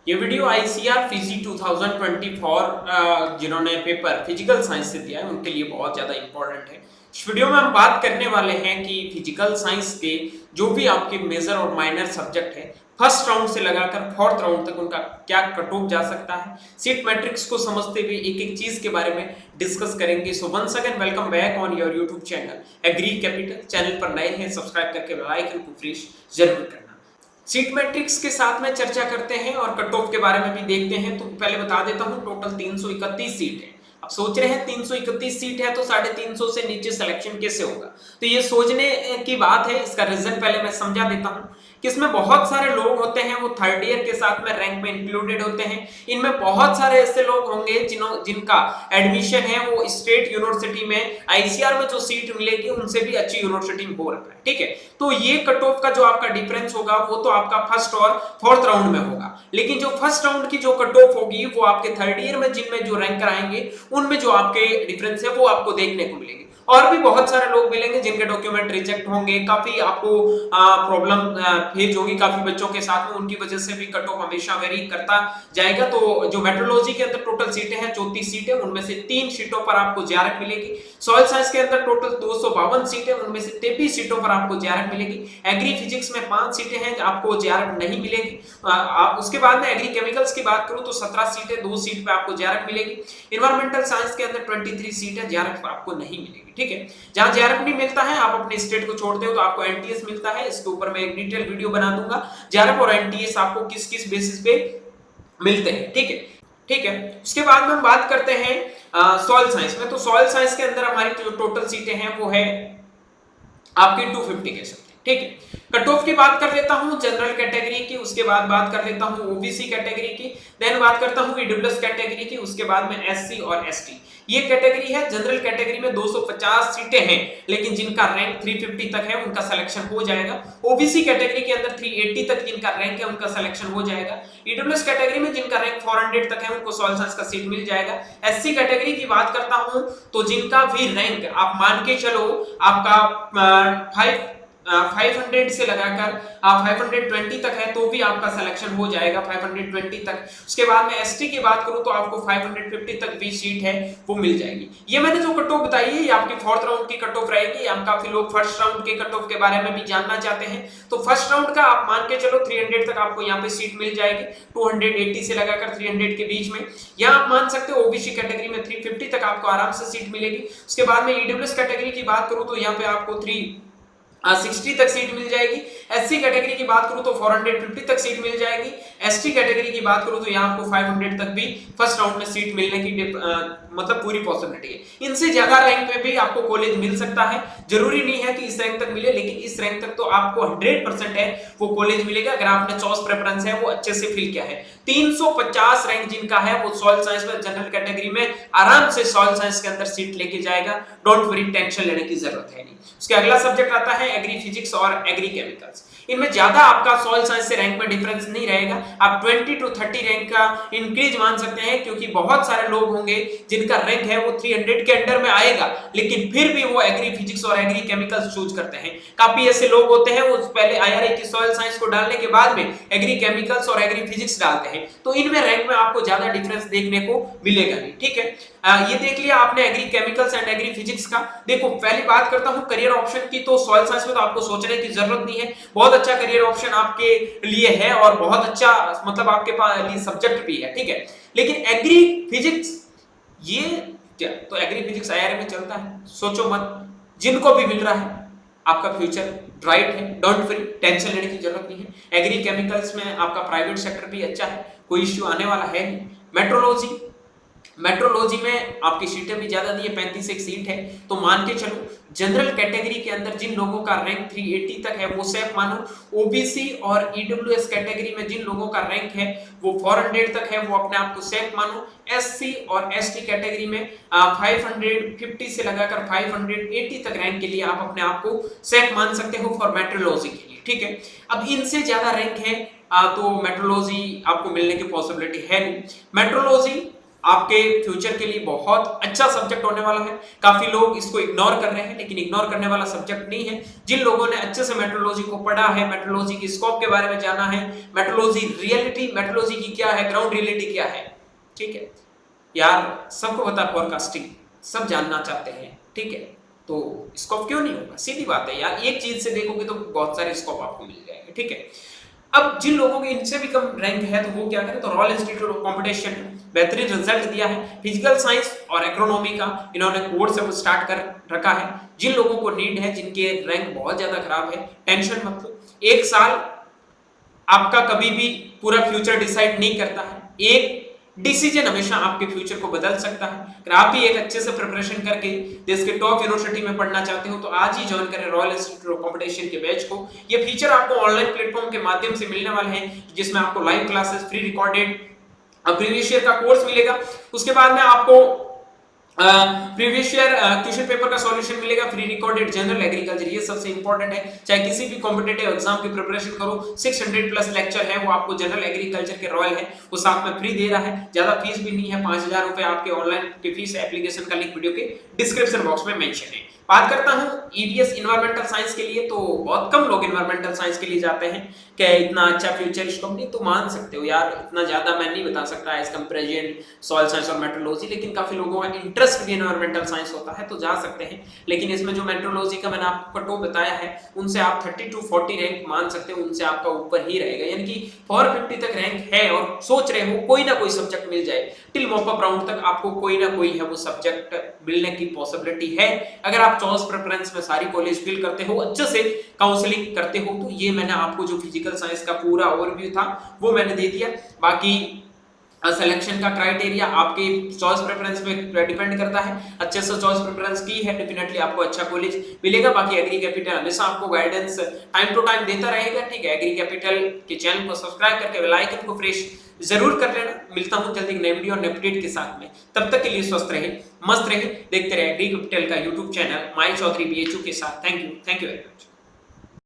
ये video ICR Fiji 2024 जिन्होंने paper physical science से दिया है उनके लिए बहुत ज़्यादा इंपॉर्टेंट है। इस वीडियो में हम बात करने वाले हैं कि फिजिकल साइंस के जो भी आपके मेजर और माइनर सब्जेक्ट है फर्स्ट राउंड से लगाकर फोर्थ राउंड तक उनका क्या कट ऑफ जा सकता है। सीट मैट्रिक्स को समझते हुए एक एक चीज के बारे में डिस्कस करेंगे। So once again welcome back on your YouTube channel agri capital. Channel पर नए हैं सब्सक्राइब करके बेल आइकन को प्रेस जरूर करना। सीट मैट्रिक्स के साथ में चर्चा करते हैं और कट ऑफ के बारे में भी देखते हैं। तो पहले बता देता हूं टोटल 331 सीट है। अब सोच रहे हैं 331 सीट है तो 350 से नीचे सिलेक्शन कैसे होगा, तो ये सोचने की बात है। इसका रीजन पहले मैं समझा देता हूं कि इसमें बहुत सारे लोग होते हैं वो थर्ड ईयर के साथ में रैंक में इंक्लूडेड होते हैं। इनमें बहुत सारे ऐसे लोग होंगे जिनका एडमिशन है वो स्टेट यूनिवर्सिटी में आईसीआर में जो सीट मिलेगी उनसे भी अच्छी यूनिवर्सिटी में हो रखा है, ठीक है। तो ये कट ऑफ का जो आपका डिफरेंस होगा वो तो आपका फर्स्ट और फोर्थ राउंड में होगा, लेकिन जो फर्स्ट राउंड की जो कट ऑफ होगी वो आपके थर्ड ईयर में जिनमें जो रैंकर आएंगे उनमें जो आपके डिफरेंस है वो आपको देखने को मिलेंगे। और भी बहुत सारे लोग मिलेंगे जिनके डॉक्यूमेंट रिजेक्ट होंगे, काफी आपको प्रॉब्लम फेस होगी काफी बच्चों के साथ में, उनकी वजह से भी कट ऑफ हमेशा वेरी करता जाएगा। तो जो मेट्रोलॉजी के अंदर टोटल सीटें हैं 34 सीटें, उनमें से 3 सीटों पर आपको जेआरएफ मिलेगी। सॉइल साइंस के अंदर टोटल 252 सीटें, उनमें से 33 सीटों पर आपको जेआरएफ मिलेगी। एग्री फिजिक्स में 5 सीटें हैं आपको जेआरएफ नहीं मिलेगी। उसके बाद में एग्री केमिकल्स की बात करूं तो 17 सीटें, 2 सीट पे आपको जेआरएफ मिलेगी। एनवायरमेंटल साइंस के अंदर 23 सीट है, जेआरएफ आपको नहीं मिलेगी, ठीक है। जहां जेआरएफ नहीं मिलता है आप अपने स्टेट को छोड़ते हो तो आपको एनटीएस मिलता है। इसके ऊपर मैं एक डिटेल वीडियो बना दूंगा जेआरएफ और एनटीएस आपको किस किस बेसिस पे मिलते हैं, ठीक है, ठीक है। उसके बाद में हम बात करते हैं सॉइल साइंस में। तो सॉइल साइंस के अंदर हमारी जो टोटल सीटें हैं वो है आपकी 250 के समथिंग, ठीक है। कट ऑफ की बात कर लेता हूं जनरल कैटेगरी की, उसके बाद बात कर लेता हूं ओबीसी कैटेगरी की, देन बात करता हूं ईडब्ल्यूएस कैटेगरी की, उसके बाद में एससी और एसटी। ये कैटेगरी है। जनरल कैटेगरी में 250 सीटें हैं, लेकिन जिनका रैंक 350 तक है उनका सिलेक्शन हो जाएगा। ओबीसी कैटेगरी के अंदर 380 तक जिनका रैंक है उनका सिलेक्शन हो जाएगा। ईडब्ल्यूएस कैटेगरी में जिनका रैंक 400 तक है उनको सॉइल साइंस का सीट मिल जाएगा। एससी कैटेगरी की बात करता हूं तो जिनका भी रैंक आप मान के चलो आपका 500 से लगाकर 520 तक है तो भी आपका सिलेक्शन हो जाएगा 520 तक। उसके बाद में एसटी की बात करूं तो आपको 550 तक भी सीट है वो मिल जाएगी। ये मैंने जो कट ऑफ बताई है ये आपकी फोर्थ राउंड की कट ऑफ रहेगी। हम काफी लोग फर्स्ट राउंड के कट ऑफ के बारे में भी जानना चाहते हैं, तो फर्स्ट राउंड का आप मान के चलो 300 तक आपको यहाँ पे सीट मिल जाएगी, 280 से लगाकर 300 के बीच में। यहाँ आप मान सकते हो ओबीसी कैटेगरी में 350 तक आपको आराम से सीट मिलेगी। उसके बाद में ईडब्ल्यूएस कैटेगरी की बात करूं तो यहाँ पे आपको 360 तक सीट मिल जाएगी। एससी कैटेगरी की बात करूं तो 450 तक सीट मिल जाएगी। एसटी कैटेगरी की बात करूं तो यहां आपको 500 तक भी फर्स्ट राउंड में सीट मिलने की मतलब पूरी पॉसिबिलिटी है। इनसे ज्यादा रैंक पे भी आपको कॉलेज मिल सकता है, जरूरी नहीं है कि इस रैंक तक मिले, लेकिन इस रैंक तक तो आपको 100% है वो कॉलेज मिलेगा अगर आपने चॉइस प्रेफरेंस है वो अच्छे से फिल किया है। 350 रैंक जिनका है वो सॉइल साइंस में जनरल कैटेगरी में आराम से सॉइल साइंस के अंदर सीट लेके जाएगा। डोंट वरी, टेंशन लेने की जरूरत है नहीं। उसके अगला सब्जेक्ट आता है एग्री फिजिक्स और एग्री केमिकल्स। इनमें ज्यादा आपका सॉइल साइंस से रैंक में डिफरेंस नहीं रहेगा। आप 20 to 30 रैंक का इंक्रीज मान सकते हैं, क्योंकि बहुत सारे लोग होंगे जिनका रैंक है वो 300 के अंडर में आएगा लेकिन फिर भी वो एग्री फिजिक्स और एग्री केमिकल्स चूज करते हैं। काफी ऐसे लोग होते हैं वो पहले आईआरए की सॉइल साइंस को डालने के बाद में एग्री केमिकल्स और एग्री फिजिक्स डालते हैं, तो इनमें रैंक में आपको ज्यादा डिफरेंस देखने को मिलेगा नहीं, ठीक है। ये देख लिया आपने agri chemicals and agri physics का। देखो पहली बात करता हूं करियर ऑप्शन की, तो सॉइल साइंस में तो आपको सोचने की जरूरत नहीं है, बहुत अच्छा करियर ऑप्शन आपके लिए है और बहुत अच्छा मतलब आपके पास सब्जेक्ट भी है, ठीक है। लेकिन एग्री फिजिक्स ये क्या, तो एग्री फिजिक्स आईआरए में चलता है, सोचो मत, जिनको भी मिल रहा है आपका फ्यूचर ब्राइट है, डोंट वरी, टेंशन लेने की जरूरत नहीं है। एग्री केमिकल्स में आपका प्राइवेट सेक्टर भी अच्छा है, कोई इश्यू आने वाला है नहीं। मेट्रोलॉजी में आपकी सीटें भी ज्यादा दी है, 35 एक सीट है, तो मान के चलो जनरल कैटेगरी के अंदर जिन लोगों का रैंक 380 तक है वो सेफ मानो। ओबीसी और ईडब्ल्यूएस कैटेगरी में जिन लोगों का रैंक है वो 400 तक है वो अपने आप को सेफ मानो। एससी और एसटी कैटेगरी में 550 से लगाकर 580 तक रैंक के लिए आप अपने आप को सेफ मान सकते हो फॉर मेट्रोलॉजी के लिए, ठीक है। अब इनसे ज्यादा रैंक है तो मेट्रोलॉजी आपको मिलने की पॉसिबिलिटी है नहीं। मेट्रोलॉजी आपके फ्यूचर के लिए बहुत अच्छा सब्जेक्ट होने वाला है। काफी लोग इसको इग्नोर कर रहे हैं, लेकिन इग्नोर करने वाला सब्जेक्ट नहीं है। जिन लोगों ने अच्छे से मेट्रोलॉजी को पढ़ा है, मेट्रोलॉजी की स्कोप के बारे में जाना है, मेट्रोलॉजी रियलिटी, मेट्रोलॉजी की क्या है, ग्राउंड रियलिटी क्या है, ठीक है यार, सबको पता फोरकास्टिंग, सब जानना चाहते हैं, ठीक है, तो स्कोप क्यों नहीं होगा, सीधी बात है यार, एक चीज से देखोगे तो बहुत सारे स्कोप आपको मिल जाएंगे, ठीक है। अब जिन लोगों के इनसे भी कम रैंक है तो वो क्या करें, तो रॉयल इंस्टीट्यूट ऑफ कंपटीशन बेहतरीन रिजल्ट दिया है, फिजिकल साइंस और इकोनॉमी का इन्होंने कोर्स अब स्टार्ट कर रखा है। जिन लोगों को नीड है, जिनके रैंक बहुत ज्यादा खराब है, टेंशन मत लो, एक साल आपका कभी भी पूरा फ्यूचर डिसाइड नहीं करता है, एक डिसीजन हमेशा आपके फ्यूचर को बदल सकता है। अगर आप भी एक अच्छे से प्रिपरेशन करके देश के टॉप यूनिवर्सिटी में पढ़ना चाहते हो तो आज ही ज्वाइन करें रॉयल इंस्टीट्यूट ऑफ कंपटीशन के बैच को। ये फीचर आपको ऑनलाइन प्लेटफॉर्म के माध्यम से मिलने वाले हैं, जिसमें आपको live classes, free recorded previous year का कोर्स मिलेगा, उसके बाद में आपको प्रीवियस ईयर क्वेश्चन पेपर का सॉल्यूशन मिलेगा, फ्री रिकॉर्डेड जनरल एग्रीकल्चर, ये सबसे इंपॉर्टेंट है। चाहे किसी भी कॉम्पिटिटिव एग्जाम की प्रिपरेशन करो, 600 प्लस लेक्चर है वो आपको जनरल एग्रीकल्चर के रॉयल है वो साथ में फ्री दे रहा है, ज्यादा फीस भी नहीं है, 5000 रुपए आपके ऑनलाइन की फीस है। एप्लीकेशन का लिंक वीडियो के डिस्क्रिप्शन बॉक्स में मेंशन है। बात करता हूं ईवीएस इन्वायरमेंटल साइंस के लिए, तो बहुत कम लोग इन्वायरमेंटल साइंस के लिए जाते हैं। क्या इतना अच्छा फ्यूचर स्कोप नहीं, तो मान सकते हो यार, इतना ज्यादा मैं नहीं बता सकता एज कंपेरिजन सॉइल साइंस और मेट्रोलॉजी, लेकिन काफी लोगों का इंटरेस्ट भी इन्वायरमेंटल साइंस होता है तो जा सकते हैं। लेकिन इसमें जो मेट्रोलॉजी का मैंने आपको कट ऑफ बताया है, उनसे आप 30 to 40 रैंक मान सकते हो, उनसे आपका ऊपर ही रहेगा, यानी कि 450 तक रैंक है और सोच रहे हो कोई ना कोई सब्जेक्ट मिल जाए, टिल मॉप अप राउंड तक आपको कोई ना कोई है वो सब्जेक्ट मिलने की पॉसिबिलिटी है। अगर आप चॉइस प्रेफरेंस में सारी कॉलेज फिल करते हो, अच्छे से काउंसलिंग करते हो, तो ये मैंने आपको जो फिजिकल साइंस का पूरा ओवरव्यू था वो मैंने दे दिया। बाकी सिलेक्शन का क्राइटेरिया आपके चॉइस प्रेफरेंस पे डिपेंड करता है, अच्छे से चॉइस प्रेफरेंस की है डेफिनेटली आपको अच्छा कॉलेज मिलेगा। बाकी एग्री कैपिटल हमेशा आपको गाइडेंस टाइम टू टाइम देता रहेगा, ठीक है। एग्री कैपिटल के चैनल को सब्सक्राइब करके बेल आइकन को प्रेस जरूर कर लेना। मिलता हूं जल्दी एक नई वीडियो और अपडेट के साथ में, तब तक के लिए स्वस्थ रहे, मस्त रहे, देखते रहे एग्री कैपिटल का यूट्यूब चैनल माई चौधरी BHU के साथ। Thank you very much.